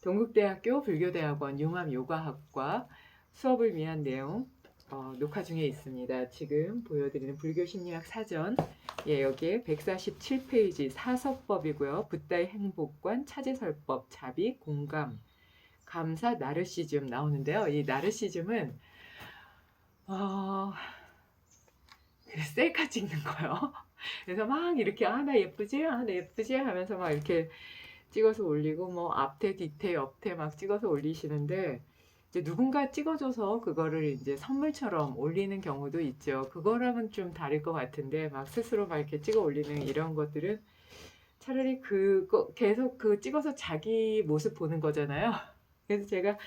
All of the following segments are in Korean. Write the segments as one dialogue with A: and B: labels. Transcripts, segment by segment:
A: 동국대학교 불교대학원 융합요가학과 수업을 위한 내용 녹화 중에 있습니다. 지금 보여드리는 불교심리학 사전, 여기에 147페이지 사서법이고요. 붓다의 행복관, 차제설법, 자비, 공감, 감사, 나르시즘 나오는데요. 이 나르시즘은 셀카 찍는 거요. 그래서 막 이렇게 나 예쁘지? 나 예쁘지? 하면서 막 이렇게 찍어서 올리고 뭐 앞태 뒤태 옆태 막 찍어서 올리시는데 이제 누군가 찍어줘서 그거를 이제 선물처럼 올리는 경우도 있죠. 그거랑은 좀 다를 것 같은데 막 스스로 막 이렇게 찍어 올리는 이런 것들은 차라리 그거 계속 그 찍어서 자기 모습 보는 거잖아요. 그래서 제가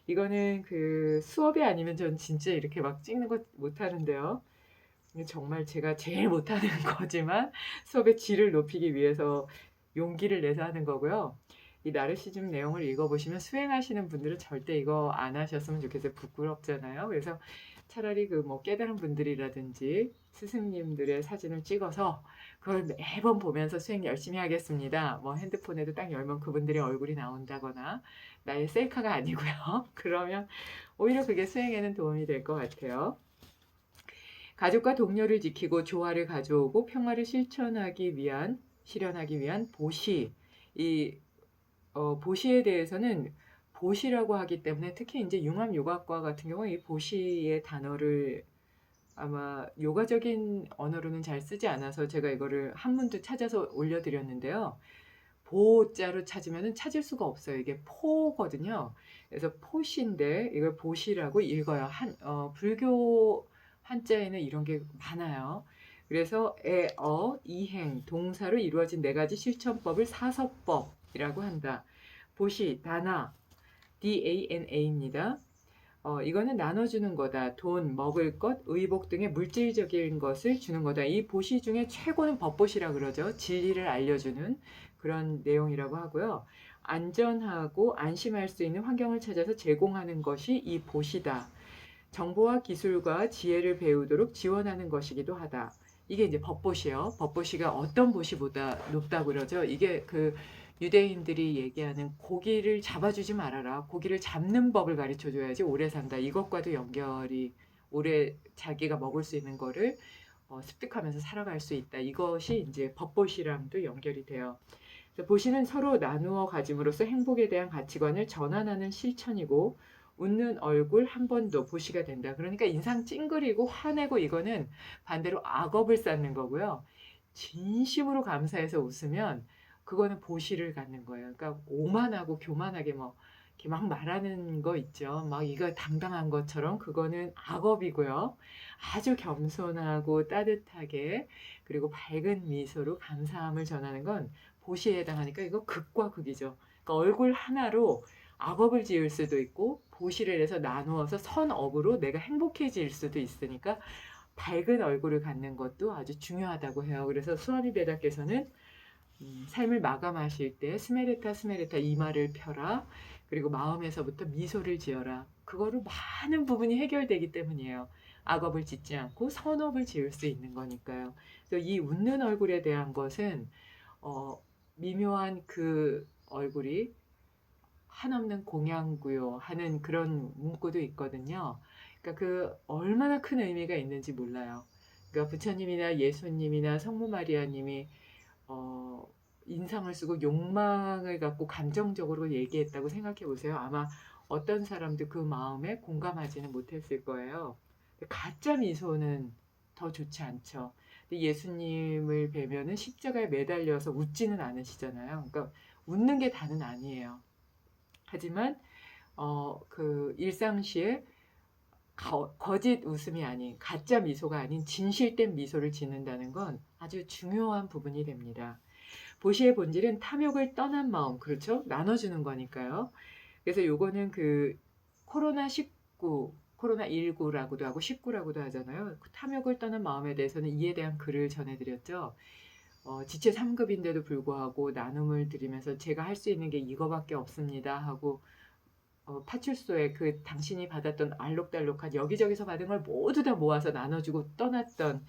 A: 이거는 그 수업이 아니면 전 진짜 이렇게 막 찍는 거 못하는데요. 정말 제가 제일 못하는 거지만 수업의 질을 높이기 위해서 용기를 내서 하는 거고요. 이 나르시즘 내용을 읽어보시면 수행하시는 분들은 절대 이거 안 하셨으면 좋겠어요. 부끄럽잖아요. 그래서 차라리 그 뭐 깨달은 분들이라든지 스승님들의 사진을 찍어서 그걸 매번 보면서 수행 열심히 하겠습니다. 뭐 핸드폰에도 딱 열면 그분들의 얼굴이 나온다거나 나의 셀카가 아니고요. 그러면 오히려 그게 수행에는 도움이 될 것 같아요. 가족과 동료를 지키고 조화를 가져오고 평화를 실현하기 위한 보시. 이 보시에 대해서는 보시라고 하기 때문에 특히 이제 융합요가과 같은 경우는 이 보시의 단어를 아마 요가적인 언어로는 잘 쓰지 않아서 제가 이거를 한문도 찾아서 올려드렸는데요. 보자로 찾으면 찾을 수가 없어요. 이게 포거든요. 그래서 포시인데 이걸 보시라고 읽어요. 불교 한자에는 이런 게 많아요. 그래서 이행, 동사로 이루어진 네 가지 실천법을 사서법이라고 한다. 보시, 다나, DANA입니다. 이거는 나눠주는 거다. 돈, 먹을 것, 의복 등의 물질적인 것을 주는 거다. 이 보시 중에 최고는 법보시라 그러죠. 진리를 알려주는 그런 내용이라고 하고요. 안전하고 안심할 수 있는 환경을 찾아서 제공하는 것이 이 보시다. 정보와 기술과 지혜를 배우도록 지원하는 것이기도 하다. 이게 이제 법보시요. 법보시가 어떤 보시보다 높다고 그러죠. 이게 그 유대인들이 얘기하는 고기를 잡아주지 말아라. 고기를 잡는 법을 가르쳐 줘야지 오래 산다. 이것과도 연결이 오래 자기가 먹을 수 있는 거를 습득하면서 살아갈 수 있다. 이것이 이제 법보시랑도 연결이 돼요. 보시는 서로 나누어 가짐으로써 행복에 대한 가치관을 전환하는 실천이고 웃는 얼굴 한 번도 보시가 된다. 그러니까 인상 찡그리고 화내고 이거는 반대로 악업을 쌓는 거고요. 진심으로 감사해서 웃으면 그거는 보시를 갖는 거예요. 그러니까 오만하고 교만하게 뭐 이렇게 막 말하는 거 있죠. 막 이거 당당한 것처럼 그거는 악업이고요. 아주 겸손하고 따뜻하게 그리고 밝은 미소로 감사함을 전하는 건 보시에 해당하니까 이거 극과 극이죠. 그러니까 얼굴 하나로 악업을 지을 수도 있고 보시를 해서 나누어서 선업으로 내가 행복해질 수도 있으니까 밝은 얼굴을 갖는 것도 아주 중요하다고 해요. 그래서 수아미 베다께서는 삶을 마감하실 때 스메레타 스메레타 이마를 펴라. 그리고 마음에서부터 미소를 지어라. 그거로 많은 부분이 해결되기 때문이에요. 악업을 짓지 않고 선업을 지을 수 있는 거니까요. 그래서 이 웃는 얼굴에 대한 것은 미묘한 그 얼굴이 한없는 공양구요 하는 그런 문구도 있거든요. 그러니까 그 얼마나 큰 의미가 있는지 몰라요. 그러니까 부처님이나 예수님이나 성모 마리아님이 어, 인상을 쓰고 욕망을 갖고 감정적으로 얘기했다고 생각해 보세요. 아마 어떤 사람도 그 마음에 공감하지는 못했을 거예요. 가짜 미소는 더 좋지 않죠. 근데 예수님을 뵈면은 십자가에 매달려서 웃지는 않으시잖아요. 그러니까 웃는 게 다는 아니에요. 하지만 그 일상시에 거짓 웃음이 아닌 가짜 미소가 아닌 진실된 미소를 짓는다는 건 아주 중요한 부분이 됩니다. 보시의 본질은 탐욕을 떠난 마음, 그렇죠? 나눠주는 거니까요. 그래서 요거는 그 코로나19, 코로나19라고도 하고 19라고도 하잖아요. 그 탐욕을 떠난 마음에 대해서는 이에 대한 글을 전해드렸죠. 지체 3급인데도 불구하고 나눔을 드리면서 제가 할 수 있는 게 이거밖에 없습니다 하고 파출소에 그 당신이 받았던 알록달록한 여기저기서 받은 걸 모두 다 모아서 나눠주고 떠났던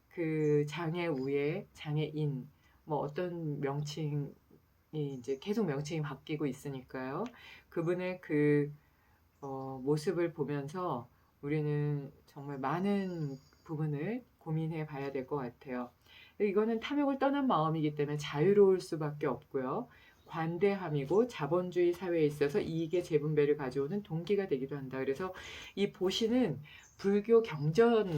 A: 그 장애우의 장애인 뭐 어떤 명칭에 이제 계속 명칭이 바뀌고 있으니까요. 그분의 그 모습을 보면서 우리는 정말 많은 부분을 고민해 봐야 될 것 같아요. 이거는 탐욕을 떠난 마음이기 때문에 자유로울 수밖에 없고요. 관대함이고 자본주의 사회에 있어서 이익의 재분배를 가져오는 동기가 되기도 한다. 그래서 이 보시는 불교 경전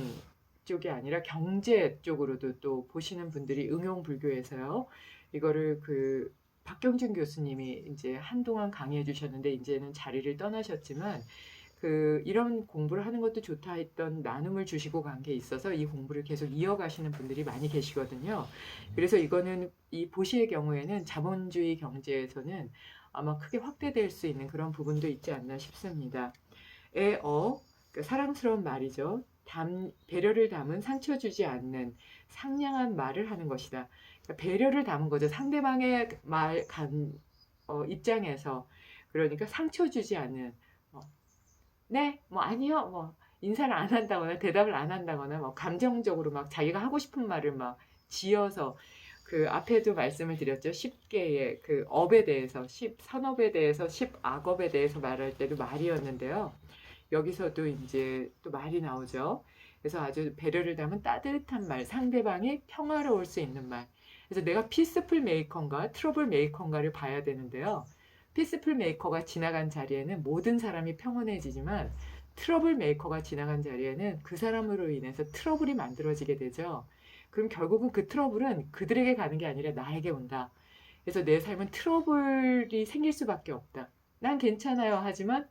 A: 쪽이 아니라 경제 쪽으로도 또 보시는 분들이 응용 불교에서요. 이거를 그 박경준 교수님이 이제 한동안 강의해 주셨는데 이제는 자리를 떠나셨지만 그 이런 공부를 하는 것도 좋다 했던 나눔을 주시고 간 게 있어서 이 공부를 계속 이어가시는 분들이 많이 계시거든요. 그래서 이거는 이 보시의 경우에는 자본주의 경제에서는 아마 크게 확대될 수 있는 그런 부분도 있지 않나 싶습니다. 그러니까 사랑스러운 말이죠. 배려를 담은 상처 주지 않는 상냥한 말을 하는 것이다. 그러니까 배려를 담은 거죠. 상대방의 입장에서 그러니까 상처 주지 않는 네, 뭐 아니요, 뭐 인사를 안 한다거나 대답을 안 한다거나 뭐 감정적으로 막 자기가 하고 싶은 말을 막 지어서 그 앞에도 말씀을 드렸죠. 10개의 그 업에 대해서 10산업에 대해서 10악업에 대해서 말할 때도 말이었는데요. 여기서도 이제 또 말이 나오죠. 그래서 아주 배려를 담은 따뜻한 말, 상대방이 평화로울 수 있는 말. 그래서 내가 피스풀 메이커인가 트러블 메이커인가를 봐야 되는데요. 피스풀 메이커가 지나간 자리에는 모든 사람이 평온해지지만 트러블 메이커가 지나간 자리에는 그 사람으로 인해서 트러블이 만들어지게 되죠. 그럼 결국은 그 트러블은 그들에게 가는 게 아니라 나에게 온다. 그래서 내 삶은 트러블이 생길 수밖에 없다. 난 괜찮아요. 하지만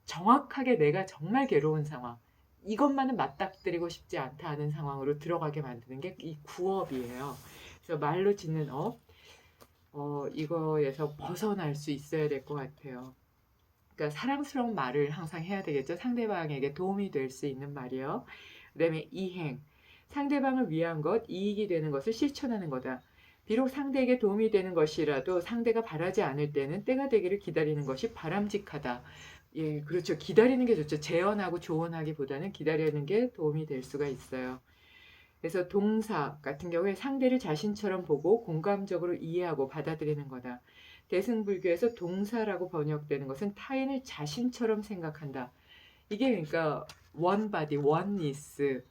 A: 정확하게 내가 정말 괴로운 상황, 이것만은 맞닥뜨리고 싶지 않다 하는 상황으로 들어가게 만드는 게 이 구업이에요. 그래서 말로 짓는 업, 이거에서 벗어날 수 있어야 될 것 같아요. 그러니까 사랑스러운 말을 항상 해야 되겠죠. 상대방에게 도움이 될 수 있는 말이요. 그다음에 이행, 상대방을 위한 것, 이익이 되는 것을 실천하는 거다. 비록 상대에게 도움이 되는 것이라도 상대가 바라지 않을 때는 때가 되기를 기다리는 것이 바람직하다. 예, 그렇죠. 기다리는 게 좋죠. 재현하고 조언하기보다는 기다리는 게 도움이 될 수가 있어요. 그래서 동사 같은 경우에 상대를 자신처럼 보고 공감적으로 이해하고 받아들이는 거다. 대승불교에서 동사라고 번역되는 것은 타인을 자신처럼 생각한다. 이게 그러니까 one body, oneness라고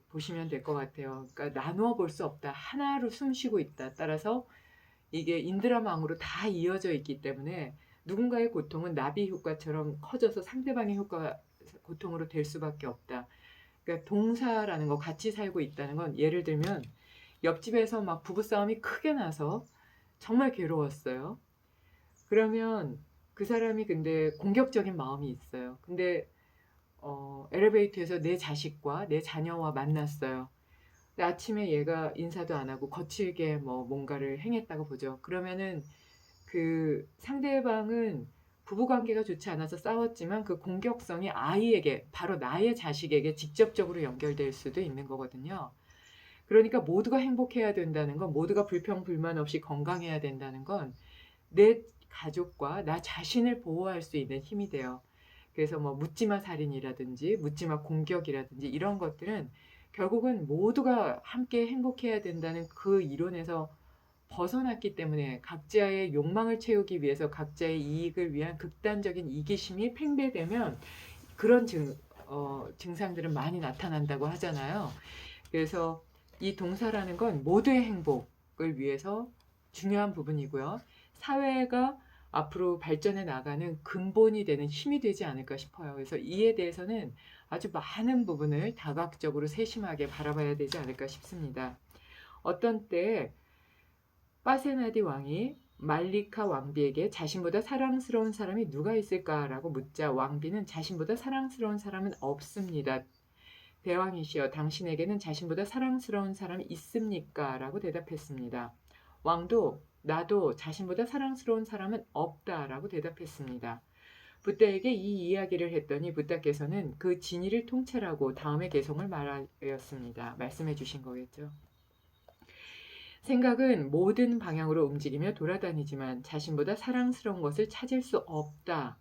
A: 보시면 될 것 같아요. 그러니까 나누어 볼 수 없다. 하나로 숨쉬고 있다. 따라서 이게 인드라망으로 다 이어져 있기 때문에 누군가의 고통은 나비 효과처럼 커져서 상대방의 고통으로 될 수밖에 없다. 그러니까 동사라는 거 같이 살고 있다는 건 예를 들면 옆집에서 막 부부싸움이 크게 나서 정말 괴로웠어요. 그러면 그 사람이 근데 공격적인 마음이 있어요. 근데 엘리베이터에서 내 자식과 내 자녀와 만났어요. 근데 아침에 얘가 인사도 안 하고 거칠게 뭐 뭔가를 행했다고 보죠. 그러면은 그 상대방은 부부관계가 좋지 않아서 싸웠지만 그 공격성이 아이에게, 바로 나의 자식에게 직접적으로 연결될 수도 있는 거거든요. 그러니까 모두가 행복해야 된다는 건, 모두가 불평불만 없이 건강해야 된다는 건 내 가족과 나 자신을 보호할 수 있는 힘이 돼요. 그래서 뭐 묻지마 살인이라든지 묻지마 공격이라든지 이런 것들은 결국은 모두가 함께 행복해야 된다는 그 이론에서 벗어났기 때문에 각자의 욕망을 채우기 위해서 각자의 이익을 위한 극단적인 이기심이 팽배되면 그런 증상들은 많이 나타난다고 하잖아요. 그래서 이 동사라는 건 모두의 행복을 위해서 중요한 부분이고요. 사회가 앞으로 발전해 나가는 근본이 되는 힘이 되지 않을까 싶어요. 그래서 이에 대해서는 아주 많은 부분을 다각적으로 세심하게 바라봐야 되지 않을까 싶습니다. 어떤 때 파세나디 왕이 말리카 왕비에게 자신보다 사랑스러운 사람이 누가 있을까라고 묻자 왕비는 자신보다 사랑스러운 사람은 없습니다. 대왕이시여 당신에게는 자신보다 사랑스러운 사람이 있습니까? 라고 대답했습니다. 왕도 나도 자신보다 사랑스러운 사람은 없다라고 대답했습니다. 붓다에게 이 이야기를 했더니 붓다께서는 그 진의를 통찰하고 다음의 개성을 말하였습니다. 말씀해 주신 거겠죠. 생각은 모든 방향으로 움직이며 돌아다니지만 자신보다 사랑스러운 것을 찾을 수 없다.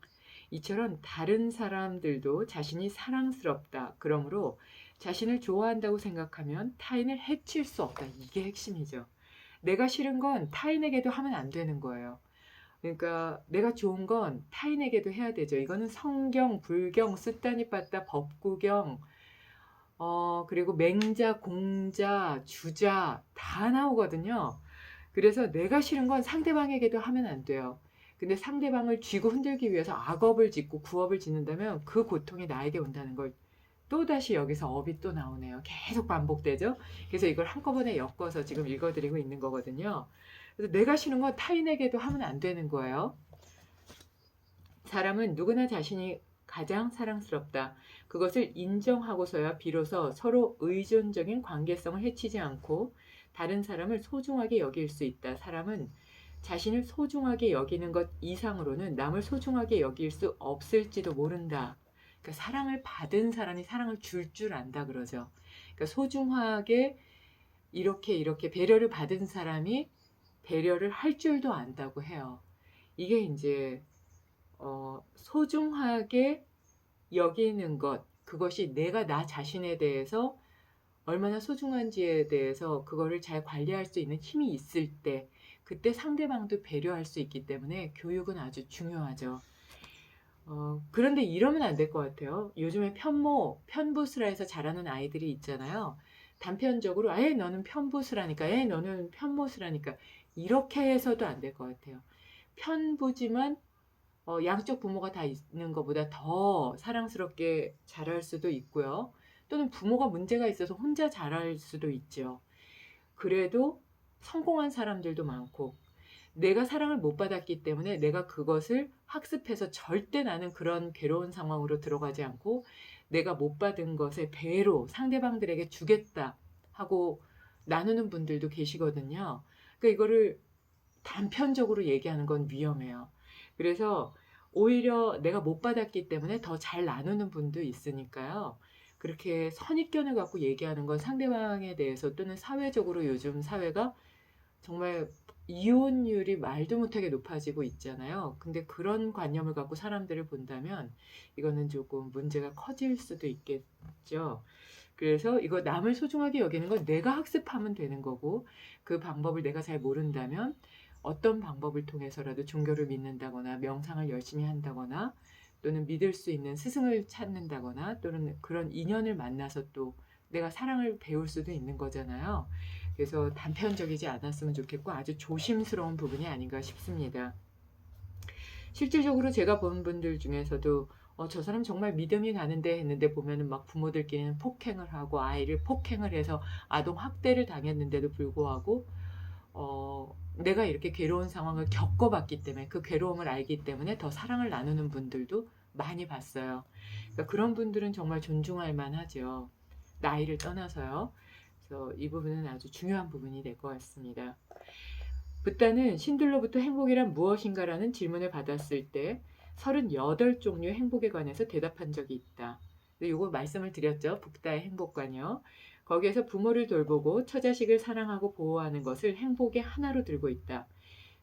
A: 이처럼 다른 사람들도 자신이 사랑스럽다. 그러므로 자신을 좋아한다고 생각하면 타인을 해칠 수 없다. 이게 핵심이죠. 내가 싫은 건 타인에게도 하면 안 되는 거예요. 그러니까 내가 좋은 건 타인에게도 해야 되죠. 이거는 성경, 불경, 쓰다니 빠따, 법구경, 그리고 맹자, 공자, 주자 다 나오거든요. 그래서 내가 싫은 건 상대방에게도 하면 안 돼요. 근데 상대방을 쥐고 흔들기 위해서 악업을 짓고 구업을 짓는다면 그 고통이 나에게 온다는 걸 또다시 여기서 업이 또 나오네요. 계속 반복되죠. 그래서 이걸 한꺼번에 엮어서 지금 읽어드리고 있는 거거든요. 그래서 내가 싫은 건 타인에게도 하면 안 되는 거예요. 사람은 누구나 자신이 가장 사랑스럽다. 그것을 인정하고서야 비로소 서로 의존적인 관계성을 해치지 않고 다른 사람을 소중하게 여길 수 있다. 사람은 자신을 소중하게 여기는 것 이상으로는 남을 소중하게 여길 수 없을지도 모른다. 그러니까 사랑을 받은 사람이 사랑을 줄 안다 그러죠. 그러니까 소중하게 이렇게 배려를 받은 사람이 배려를 할 줄도 안다고 해요. 이게 이제 소중하게 여기는 것, 그것이 내가 나 자신에 대해서 얼마나 소중한지에 대해서 그거를 잘 관리할 수 있는 힘이 있을 때, 그때 상대방도 배려할 수 있기 때문에 교육은 아주 중요하죠. 그런데 이러면 안 될 것 같아요. 요즘에 편부스라해서 자라는 아이들이 있잖아요. 단편적으로, 너는 편부스라니까, 너는 편모스라니까. 이렇게 해서도 안 될 것 같아요. 편부지만 양쪽 부모가 다 있는 것보다 더 사랑스럽게 자랄 수도 있고요. 또는 부모가 문제가 있어서 혼자 자랄 수도 있죠. 그래도 성공한 사람들도 많고, 내가 사랑을 못 받았기 때문에 내가 그것을 학습해서 절대 나는 그런 괴로운 상황으로 들어가지 않고 내가 못 받은 것에 배로 상대방들에게 주겠다 하고 나누는 분들도 계시거든요. 그러니까 이거를 단편적으로 얘기하는 건 위험해요. 그래서 오히려 내가 못 받았기 때문에 더 잘 나누는 분도 있으니까요. 그렇게 선입견을 갖고 얘기하는 건 상대방에 대해서 또는 사회적으로 요즘 사회가 정말 이혼율이 말도 못하게 높아지고 있잖아요. 근데 그런 관념을 갖고 사람들을 본다면 이거는 조금 문제가 커질 수도 있겠죠. 그래서 이거 남을 소중하게 여기는 건 내가 학습하면 되는 거고, 그 방법을 내가 잘 모른다면 어떤 방법을 통해서라도 종교를 믿는다거나 명상을 열심히 한다거나 또는 믿을 수 있는 스승을 찾는다거나 또는 그런 인연을 만나서 또 내가 사랑을 배울 수도 있는 거잖아요. 그래서 단편적이지 않았으면 좋겠고 아주 조심스러운 부분이 아닌가 싶습니다. 실질적으로 제가 본 분들 중에서도 저 사람 정말 믿음이 가는데 했는데 보면은 막 부모들끼리는 폭행을 하고 아이를 폭행을 해서 아동 학대를 당했는데도 불구하고 내가 이렇게 괴로운 상황을 겪어봤기 때문에 그 괴로움을 알기 때문에 더 사랑을 나누는 분들도 많이 봤어요. 그러니까 그런 분들은 정말 존중할 만하죠. 나이를 떠나서요. 그래서 이 부분은 아주 중요한 부분이 될 것 같습니다. 붓다는 신들로부터 행복이란 무엇인가라는 질문을 받았을 때 38종류의 행복에 관해서 대답한 적이 있다. 요거 말씀을 드렸죠. 붓다의 행복관요. 거기에서 부모를 돌보고 처자식을 사랑하고 보호하는 것을 행복의 하나로 들고 있다.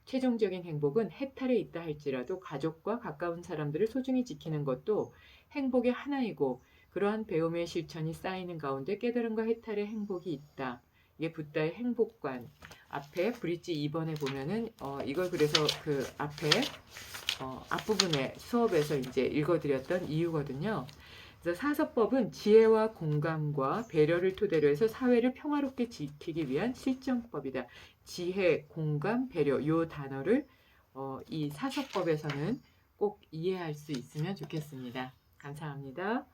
A: 최종적인 행복은 해탈에 있다 할지라도 가족과 가까운 사람들을 소중히 지키는 것도 행복의 하나이고 그러한 배움의 실천이 쌓이는 가운데 깨달음과 해탈의 행복이 있다. 이게 붓다의 행복관. 앞에 브릿지 2번에 보면은 이걸 그래서 그 앞에 앞부분에 수업에서 이제 읽어드렸던 이유거든요. 그래서 사서법은 지혜와 공감과 배려를 토대로 해서 사회를 평화롭게 지키기 위한 실정법이다. 지혜, 공감, 배려 요 단어를 이 사서법에서는 꼭 이해할 수 있으면 좋겠습니다. 감사합니다.